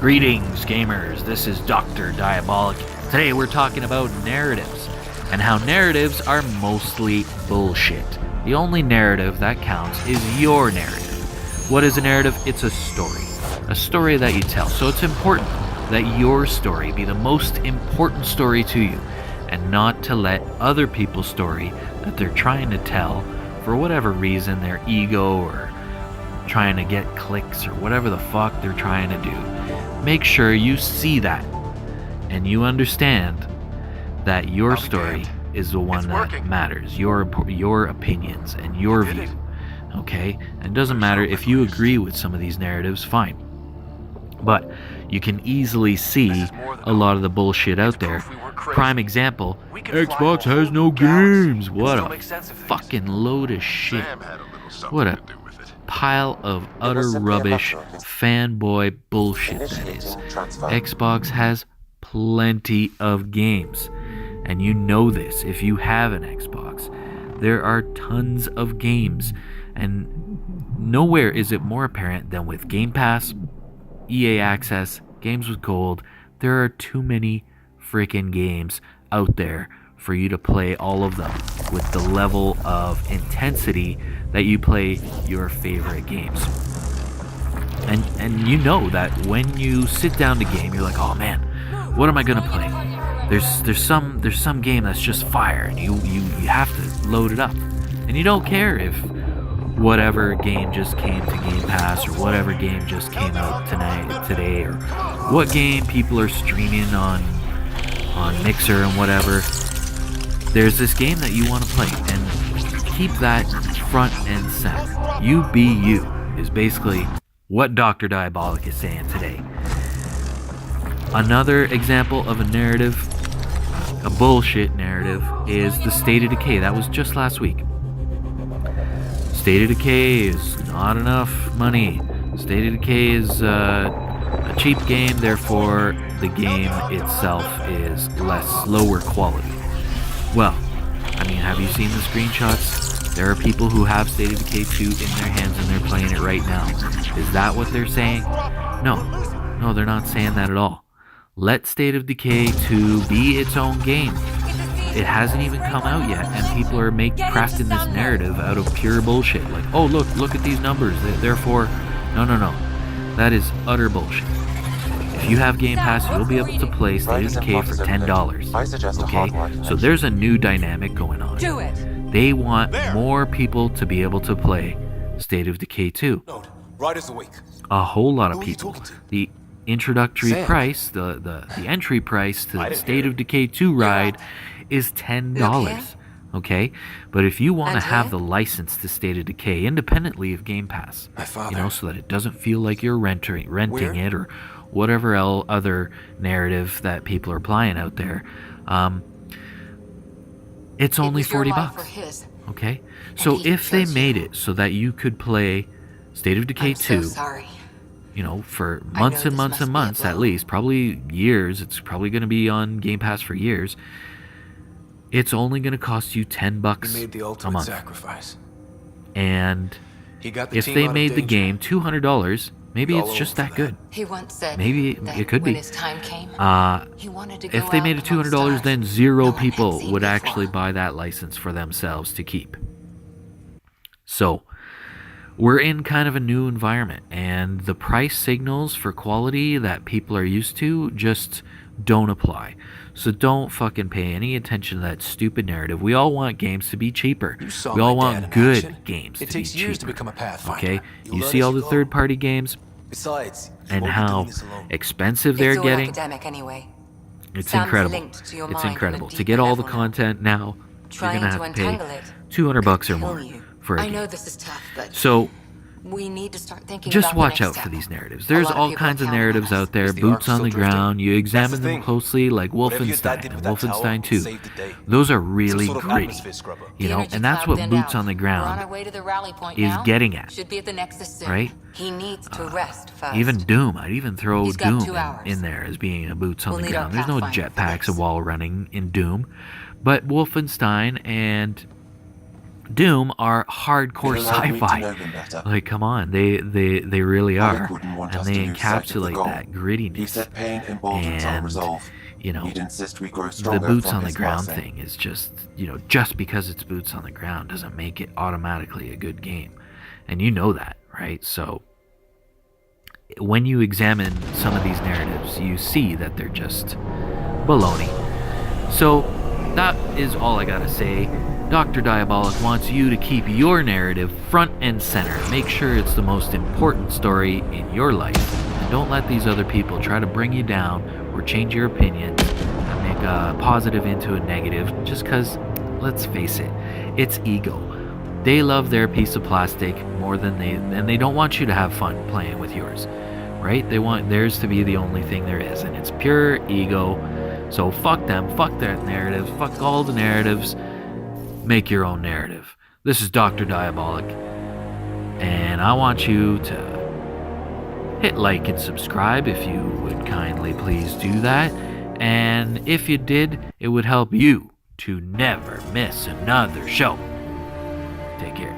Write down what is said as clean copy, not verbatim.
Greetings, gamers. This is Dr. Diabolic. Today we're talking about narratives and how narratives are mostly bullshit. The only narrative that counts is your narrative. What is a narrative? It's a story that you tell. So it's important that your story be the most important story to you and not to let other people's story that they're trying to tell for whatever reason, their ego or trying to get clicks or whatever the fuck they're trying to do. Make sure you see that and you understand that your story is the one that matters, your opinions and your view. Okay? And it doesn't matter if you agree with some of these narratives, fine. But you can easily see a lot of the bullshit out there. Prime example, Xbox has no games. What a fucking load of shit. What a pile of utter rubbish, fanboy bullshit that is. Xbox has plenty of games. And you know this if you have an Xbox. There are tons of games. And nowhere is it more apparent than with Game Pass, EA Access, Games with Gold. There are too many freaking games out there for you to play all of them with the level of intensity that you play your favorite games. And you know that when you sit down to game, you're like, oh man, what am I gonna play? There's some game that's just fire, and you have to load it up. And you don't care if whatever game just came to Game Pass or whatever game just came out today, or what game people are streaming on Mixer and whatever. There's this game that you want to play, and keep that front and center. You be you is basically what Dr. Diabolic is saying today. Another example of a narrative, a bullshit narrative, is the State of Decay. That was just last week. State of Decay is not enough money. State of Decay is a cheap game, therefore the game itself is lower quality. Well, I mean, have you seen the screenshots? There are people who have State of Decay 2 in their hands and they're playing it right now. Is that what they're saying? No, they're not saying that at all. Let State of Decay 2 be its own game. It hasn't even come out yet, and people are crafting this narrative out of pure bullshit. Like, oh, look at these numbers. Therefore, no. That is utter bullshit. If you have Game Pass, you'll be able to play State of Decay for $10. Okay? So there's a new dynamic going on. They want more people to be able to play State of Decay 2. A whole lot of people. The introductory price, the entry price to the State of Decay 2 ride is $10. Okay? But if you want to have the license to State of Decay independently of Game Pass, so that it doesn't feel like you're renting it or whatever other narrative that people are applying out there, it's only $40. Okay? So if they made it so that you could play State of Decay 2, for months and months and months at least, probably years, it's probably going to be on Game Pass for years, it's only going to cost you $10 a month. Sacrifice. And if they made the game $200, maybe it's just that good. He once said maybe it could be. His time came, he wanted to go if they made it $200, then zero no one had people seen would before. actually buy that license for themselves to keep. So we're in kind of a new environment, and the price signals for quality that people are used to just don't apply. So don't fucking pay any attention to that stupid narrative. We all want games to be cheaper. We all want good games to be cheaper. It takes years to become a Pathfinder. Okay? You see all the third-party games and how expensive they're getting. Academic anyway. It's incredible. It's incredible. To get all the content now, you're going to have to pay $200 or more for a game. I know this is tough, but so we need to start thinking just about watch the out next for step. these narratives. There's lot of all people kinds of count on narratives us. out there, Is the boots arc on still the drifting? ground. You examine the them thing. closely, like Whatever your dad Wolfenstein did and with that tower Wolfenstein 2. saved the day. Those are really Some sort of gritty, atmosphere scrubber. The energy and that's cloud what thinned boots out. on the We're on our ground way to the rally point is now. getting at, Should be at the Nexus soon. right? He needs to rest first. Even Doom, I'd even throw He's got Doom 2 hours. in there as being a boots on We'll the need our ground. There's no Pathfinder for jetpacks this. and wall running in Doom, but Wolfenstein and Doom are hardcore It allowed me to sci-fi. know them better. Like, come on, they really Alec are, wouldn't want and us they to lose sight of the encapsulate goal. that He grittiness. said pain emboldens our And, resolve. you know, He'd insist we grow the stronger boots from on the his ground passing. thing is just, just because it's boots on the ground doesn't make it automatically a good game, and you know that, right? So when you examine some of these narratives, you see that they're just baloney. So that is all I gotta say. Dr. Diabolik wants you to keep your narrative front and center. Make sure it's the most important story in your life. And don't let these other people try to bring you down or change your opinion and make a positive into a negative just because, let's face it, it's ego. They love their piece of plastic more than they don't want you to have fun playing with yours, right? They want theirs to be the only thing there is, and it's pure ego. So fuck them, fuck their narratives, fuck all the narratives. Make your own narrative. This is Dr. Diabolik, and I want you to hit like and subscribe if you would kindly please do that. And if you did, it would help you to never miss another show. Take care.